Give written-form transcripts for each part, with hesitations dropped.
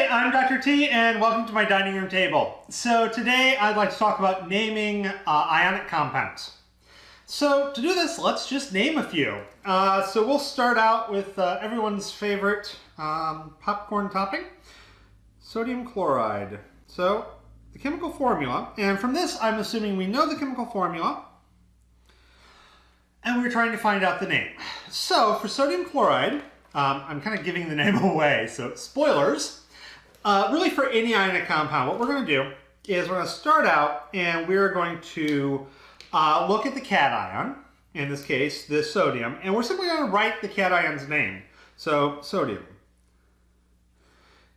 Hey, I'm Dr. T, and welcome to my dining room table. So today I'd like to talk about naming ionic compounds. So to do this, let's just name a few. So we'll start out with everyone's favorite popcorn topping, sodium chloride. So the chemical formula, and from this I'm assuming we know the chemical formula, and we're trying to find out the name. So for sodium chloride, I'm kind of giving the name away, so spoilers. Really for any ionic compound, what we're going to do is we're going to start out and we're going to look at the cation, in this case, this sodium, and we're simply going to write the cation's name. So, sodium.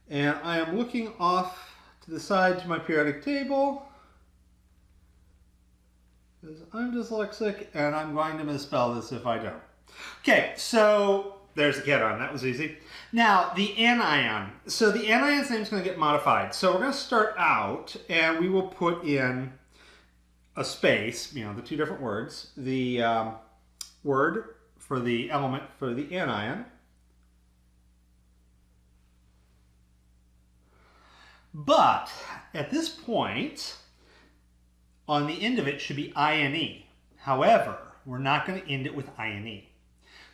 And I am looking off to the side to my periodic table, because I'm dyslexic and I'm going to misspell this if I don't. Okay, so there's the cation, that was easy. Now, the anion. So the anion's name is going to get modified. So we're going to start out and we will put in a space, you know, the two different words, the word for the element for the anion. But at this point, on the end of it should be INE. However, we're not going to end it with INE.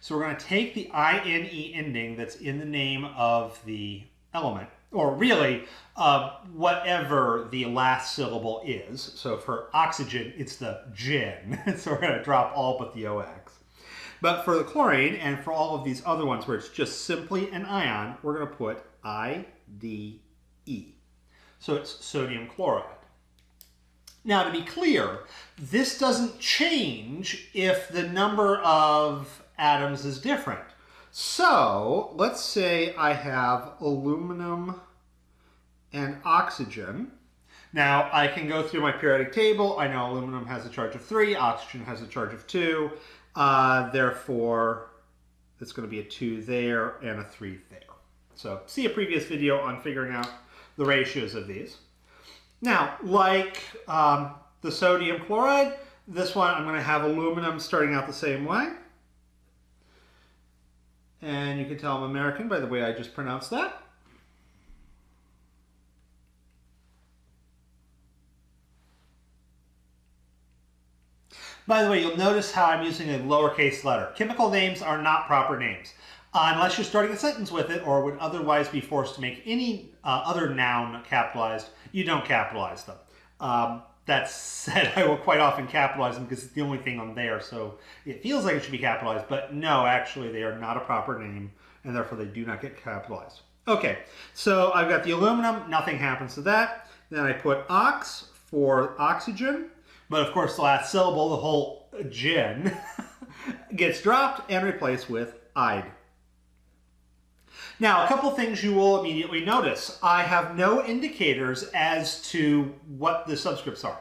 So we're going to take the INE ending that's in the name of the element, or really whatever the last syllable is. So for oxygen, it's the gen. So we're going to drop all but the OX. But for the chlorine and for all of these other ones where it's just simply an ion, we're going to put IDE. So it's sodium chloride. Now, to be clear, this doesn't change if the number of atoms is different. So let's say I have aluminum and oxygen. Now I can go through my periodic table. I know aluminum has a charge of 3, oxygen has a charge of 2. Therefore, it's going to be a 2 there and a 3 there. So see a previous video on figuring out the ratios of these. Now, like the sodium chloride, this one I'm going to have aluminum starting out the same way. And you can tell I'm American by the way I just pronounced that. By the way, you'll notice how I'm using a lowercase letter. Chemical names are not proper names. Unless you're starting a sentence with it or would otherwise be forced to make any other noun capitalized, you don't capitalize them. That said, I will quite often capitalize them because it's the only thing on there, so it feels like it should be capitalized, but no, actually they are not a proper name, and therefore they do not get capitalized. Okay, so I've got the aluminum, nothing happens to that. Then I put ox for oxygen, but of course the last syllable, the whole gen, gets dropped and replaced with ide. Now, a couple things you will immediately notice. I have no indicators as to what the subscripts are.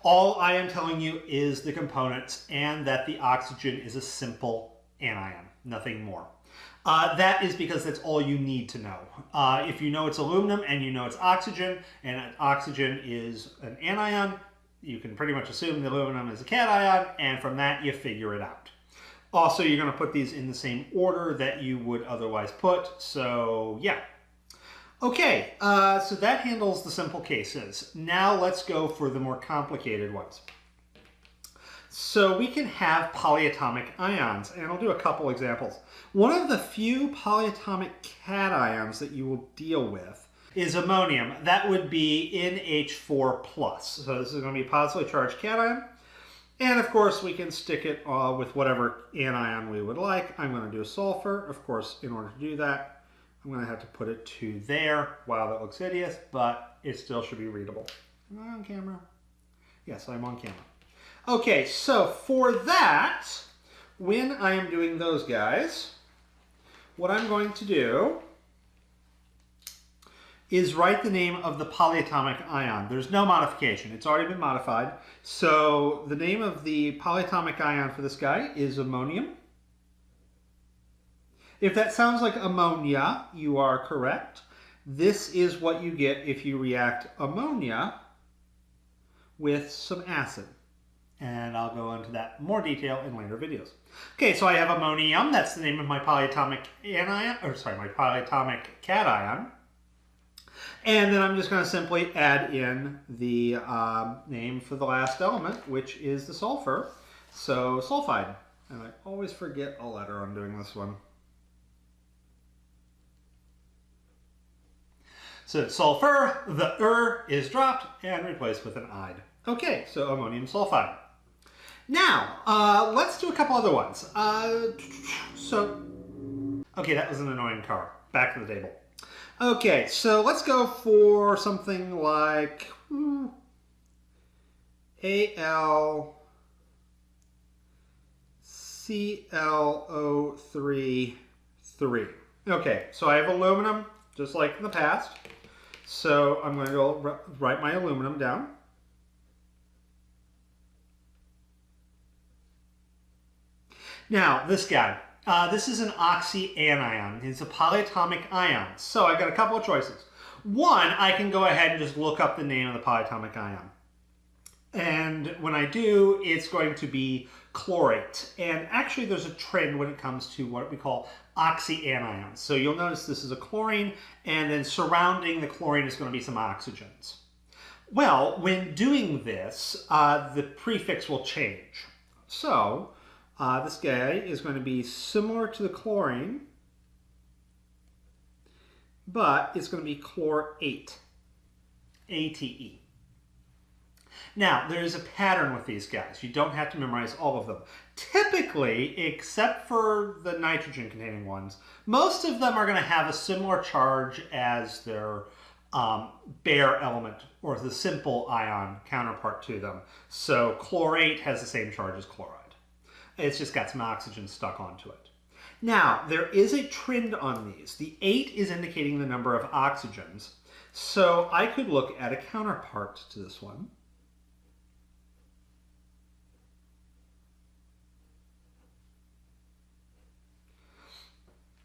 All I am telling you is the components and that the oxygen is a simple anion, nothing more. That is because that's all you need to know. If you know it's aluminum and you know it's oxygen, and oxygen is an anion, you can pretty much assume the aluminum is a cation, and from that you figure it out. Also, you're going to put these in the same order that you would otherwise put, so yeah. Okay, so that handles the simple cases. Now let's go for the more complicated ones. So we can have polyatomic ions, and I'll do a couple examples. One of the few polyatomic cations that you will deal with is ammonium. That would be NH4+. So this is going to be a positively charged cation. And of course we can stick it with whatever anion we would like. I'm going to do a sulfur. Of course, in order to do that, I'm going to have to put it to there. Wow, that looks hideous, but it still should be readable. Am I on camera? Yes, I'm on camera. Okay, so for that, when I am doing those guys, what I'm going to do is write the name of the polyatomic ion. There's no modification. It's already been modified. So the name of the polyatomic ion for this guy is ammonium. If that sounds like ammonia, you are correct. This is what you get if you react ammonia with some acid. And I'll go into that in more detail in later videos. Okay, so I have ammonium. That's the name of my polyatomic anion, or sorry, my polyatomic cation. And then I'm just going to simply add in the name for the last element, which is the sulfur. So sulfide. And I always forget a letter on doing this one. So it's sulfur, the is dropped and replaced with an ide. Okay, so ammonium sulfide. Now, let's do a couple other ones. Okay, that was an annoying car. Back to the table. Okay, so let's go for something like AlClO3 3. Okay, so I have aluminum, just like in the past. So I'm going to go write my aluminum down. Now, this guy. This is an oxyanion. It's a polyatomic ion. So I've got a couple of choices. One, I can go ahead and just look up the name of the polyatomic ion. And when I do, it's going to be chlorate. And actually there's a trend when it comes to what we call oxyanions. So you'll notice this is a chlorine, and then surrounding the chlorine is going to be some oxygens. Well, when doing this, the prefix will change. So this guy is going to be similar to the chlorine, but it's going to be chlorate, A-T-E. Now, there's a pattern with these guys. You don't have to memorize all of them. Typically, except for the nitrogen-containing ones, most of them are going to have a similar charge as their bare element, or the simple ion counterpart to them. So chlorate has the same charge as chloride. It's just got some oxygen stuck onto it. Now, there is a trend on these. The 8 is indicating the number of oxygens. So I could look at a counterpart to this one.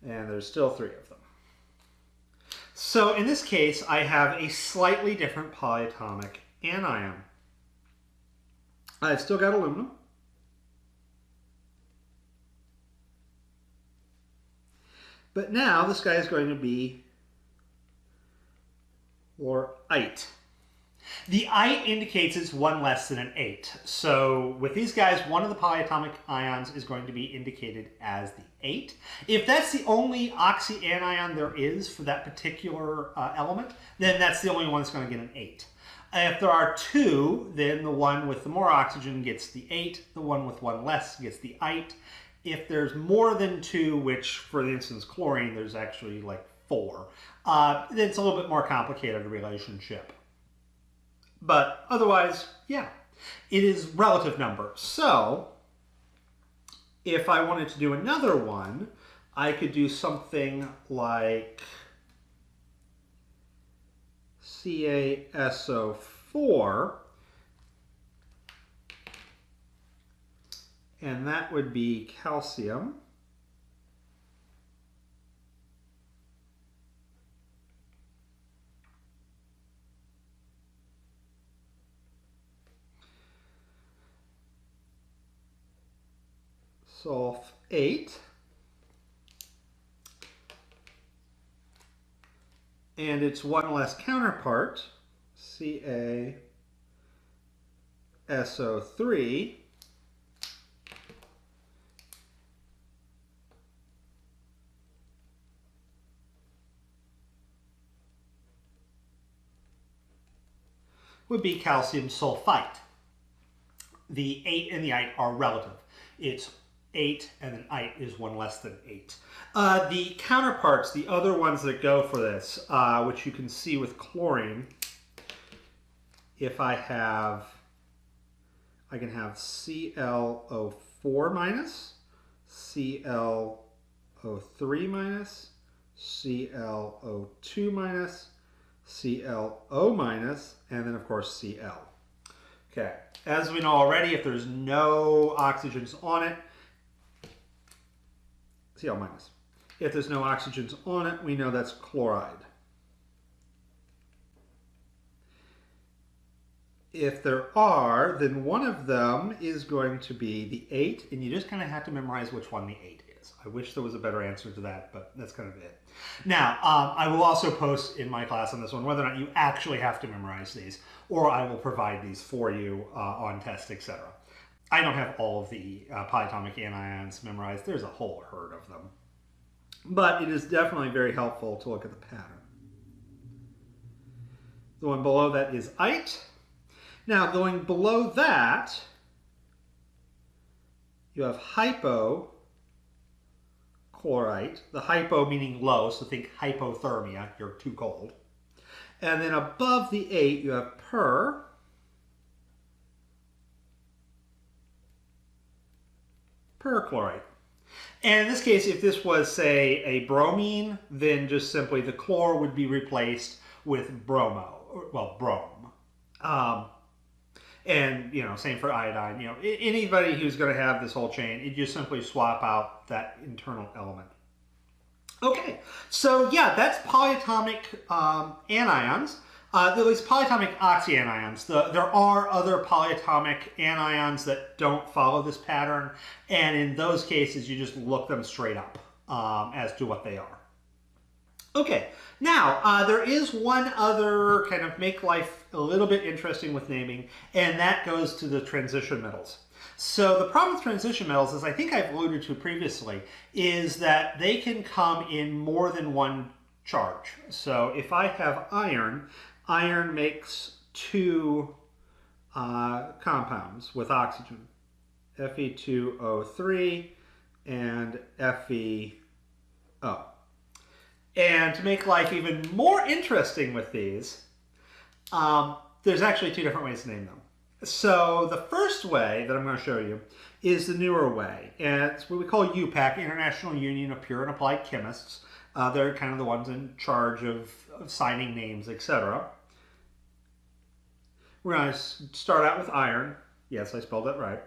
And there's still 3 of them. So in this case, I have a slightly different polyatomic anion. I've still got aluminum. But now this guy is going to be chlorite. The ite indicates it's 1 less than an 8. So with these guys, one of the polyatomic ions is going to be indicated as the 8. If that's the only oxyanion there is for that particular element, then that's the only one that's going to get an 8. If there are 2, then the one with the more oxygen gets the 8. The one with 1 less gets the ite. If there's more than 2, which for instance chlorine, there's actually like 4, it's a little bit more complicated relationship. But otherwise, yeah, it is relative number. So if I wanted to do another one, I could do something like CaSO4, and that would be calcium. Sulfate. And its 1 less counterpart, CaSO3, would be calcium sulfite. The 8 and the ite are relative. It's 8 and then ite is 1 less than 8. The counterparts, the other ones that go for this, which you can see with chlorine, if I can have ClO4 minus, ClO3 minus, ClO2 minus, ClO minus, and then of course Cl. Okay, as we know already, if there's no oxygens on it, Cl minus. If there's no oxygens on it, we know that's chloride. If there are, then one of them is going to be the 8, and you just kind of have to memorize which one the 8 is. I wish there was a better answer to that, but that's kind of it. Now, I will also post in my class on this one whether or not you actually have to memorize these, or I will provide these for you on test, etc. I don't have all of the polyatomic anions memorized. There's a whole herd of them. But it is definitely very helpful to look at the pattern. The one below that is ite. Now, going below that, you have hypochlorite. The hypo meaning low, so think hypothermia, you're too cold. And then above the 8, you have perchlorite. And in this case, if this was, say, a bromine, then just simply the chlor would be replaced with brome. And, same for iodine. Anybody who's going to have this whole chain, you just simply swap out that internal element. Okay, so yeah, that's polyatomic anions. At least polyatomic oxyanions. There are other polyatomic anions that don't follow this pattern, and in those cases, you just look them straight up as to what they are. Okay, now there is one other kind of make life a little bit interesting with naming, and that goes to the transition metals. So the problem with transition metals, as I think I've alluded to previously, is that they can come in more than one charge. So if I have iron makes two compounds with oxygen, Fe2O3 and FeO. And to make life even more interesting with these, there's actually two different ways to name them. So the first way that I'm going to show you is the newer way, and it's what we call UPAC, International Union of Pure and Applied Chemists. They're kind of the ones in charge of signing names, etc. We're going to start out with iron. Yes, I spelled that right.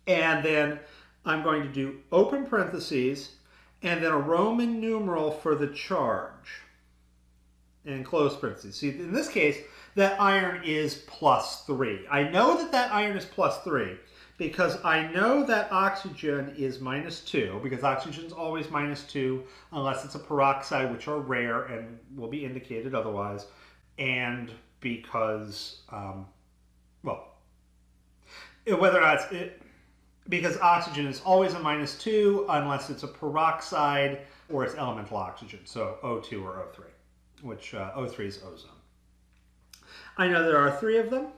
And then I'm going to do open parentheses and then a Roman numeral for the charge and close parentheses. See, in this case, that iron is +3. I know that iron is +3 because I know that oxygen is -2, because oxygen is always -2 unless it's a peroxide, which are rare and will be indicated otherwise, and because, whether or not because oxygen is always a -2 unless it's a peroxide or it's elemental oxygen, so O2 or O3, which O3 is ozone. I know there are 3 of them,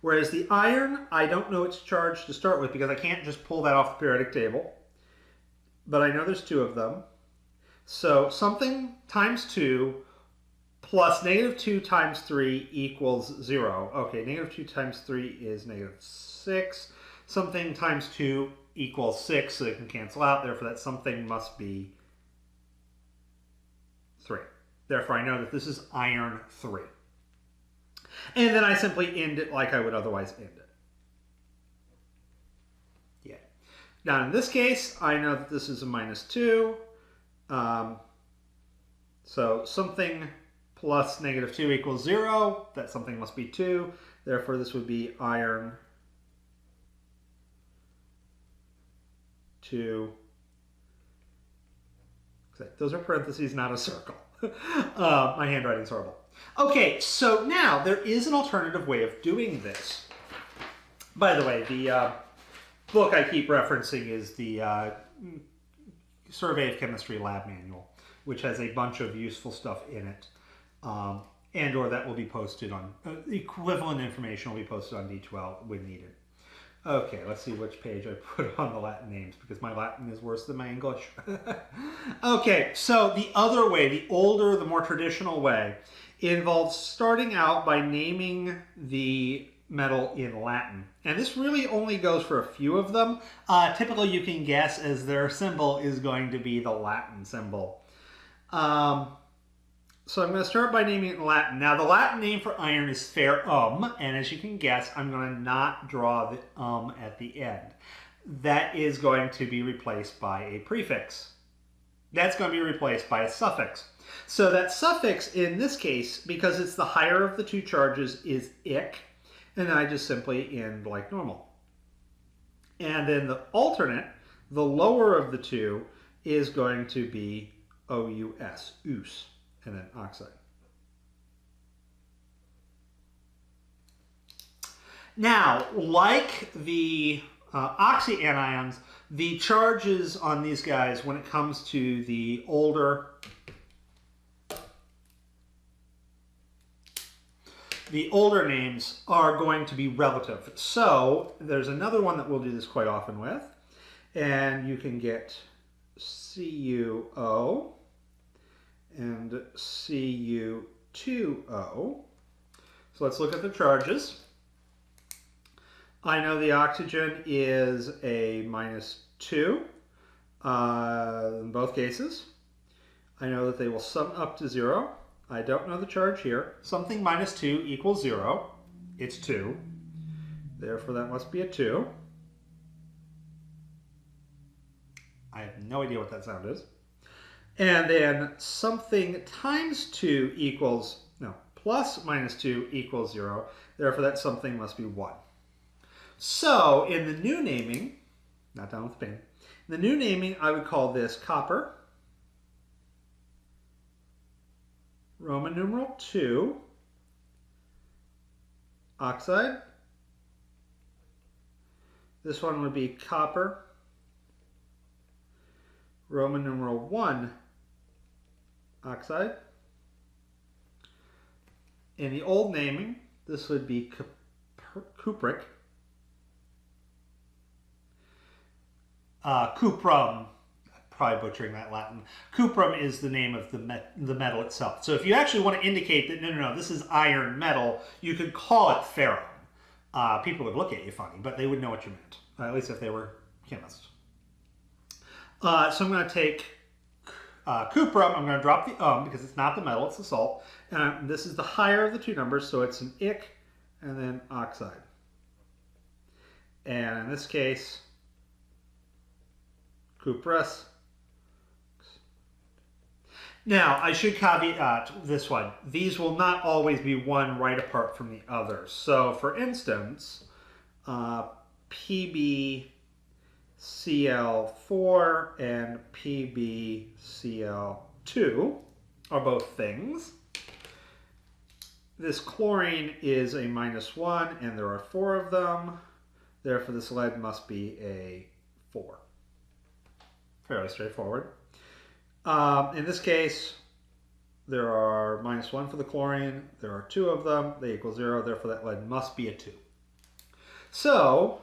whereas the iron, I don't know its charge to start with because I can't just pull that off the periodic table, but I know there's 2 of them. So something times 2 plus -2 times 3 equals 0. Okay, -2 times 3 is -6. Something times 2 equals 6, so they can cancel out. Therefore, that something must be 3. Therefore, I know that this is iron 3. And then I simply end it like I would otherwise end it. Yeah. Now, in this case, I know that this is a -2. So something plus -2 equals 0. That something must be 2. Therefore, this would be iron 2. Those are parentheses, not a circle. My handwriting's horrible. Okay, so now there is an alternative way of doing this. By the way, the book I keep referencing is the Survey of Chemistry Lab Manual, which has a bunch of useful stuff in it, and or that will be posted on, equivalent information will be posted on D12 when needed. Okay, let's see which page I put on the Latin names, because my Latin is worse than my English. Okay, so the other way, the older, the more traditional way, involves starting out by naming the metal in Latin. And this really only goes for a few of them. Typically you can guess as their symbol is going to be the Latin symbol. So I'm going to start by naming it in Latin. Now the Latin name for iron is ferrum, and as you can guess, I'm going to not draw the at the end. That is going to be replaced by a prefix. That's going to be replaced by a suffix. So that suffix in this case, because it's the higher of the 2 charges, is ic, and then I just simply end like normal. And then the alternate, The lower of the two is going to be OUS, ous, and then oxide. Now, like the oxyanions, the charges on these guys when it comes to the older names are going to be relative. So there's another one that we'll do this quite often with, and you can get CuO and Cu2O. So let's look at the charges. I know the oxygen is a -2 in both cases. I know that they will sum up to 0. I don't know the charge here. Something -2 equals 0. It's 2. Therefore, that must be a 2. I have no idea what that sound is. And then something times 2 equals, no, plus -2 equals 0. Therefore, that something must be 1. So, in the new naming, not down with the pen, in the new naming, I would call this copper, Roman numeral 2, oxide. This one would be copper, Roman numeral 1, oxide. In the old naming, this would be cupric, cuprum, probably butchering that Latin. Cuprum is the name of the metal itself. So if you actually want to indicate that, no, this is iron metal, you could call it ferrum. People would look at you funny, but they would know what you meant, at least if they were chemists. So I'm going to take cuprum, I'm going to drop the because it's not the metal, it's the salt. And this is the higher of the two numbers, so it's an ic and then oxide. And in this case, cuprous. Now, I should caveat this one. These will not always be one right apart from the other. So, for instance, PbCl4 and PbCl2 are both things. This chlorine is a -1, and there are 4 of them. Therefore, this lead must be a 4. Fairly straightforward. In this case, there are -1 for the chlorine. There are 2 of them. They equal 0. Therefore, that lead must be a 2. So,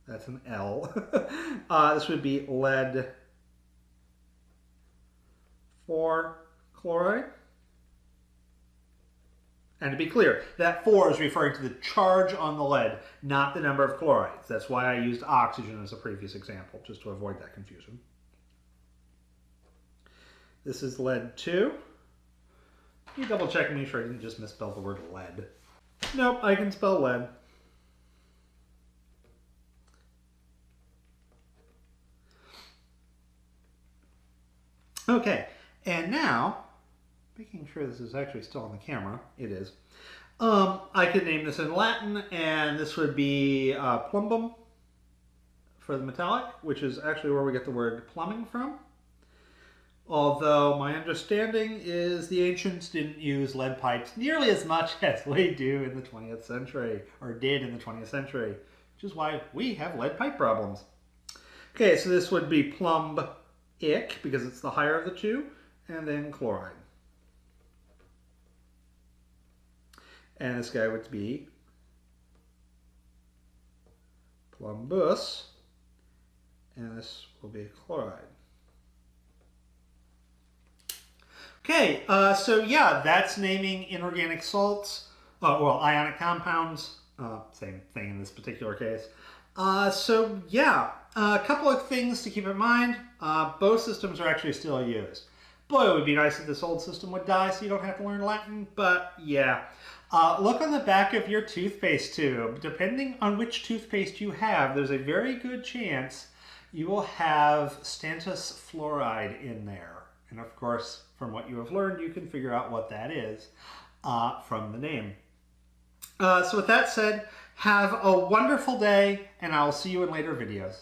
that's an L. This would be lead 4 chloride. And to be clear, that 4 is referring to the charge on the lead, not the number of chlorides. That's why I used oxygen as a previous example, just to avoid that confusion. This is lead 2. Can you double check and make sure I didn't just misspell the word lead? Nope, I can spell lead. Okay, and now, making sure this is actually still on the camera. It is. I could name this in Latin, and this would be plumbum for the metallic, which is actually where we get the word plumbing from. Although my understanding is the ancients didn't use lead pipes nearly as much as we do in the 20th century, or did in the 20th century, which is why we have lead pipe problems. Okay, so this would be plumb-ic, because it's the higher of the two, and then chloride. And this guy would be plumbus, and this will be chloride. Okay, so yeah, that's naming inorganic salts, well, ionic compounds, same thing in this particular case. So yeah, a couple of things to keep in mind. Both systems are actually still used. Boy, it would be nice if this old system would die so you don't have to learn Latin, but yeah. Look on the back of your toothpaste tube. Depending on which toothpaste you have, there's a very good chance you will have stannous fluoride in there. And of course, from what you have learned, you can figure out what that is from the name. So with that said, Have a wonderful day, and I'll see you in later videos.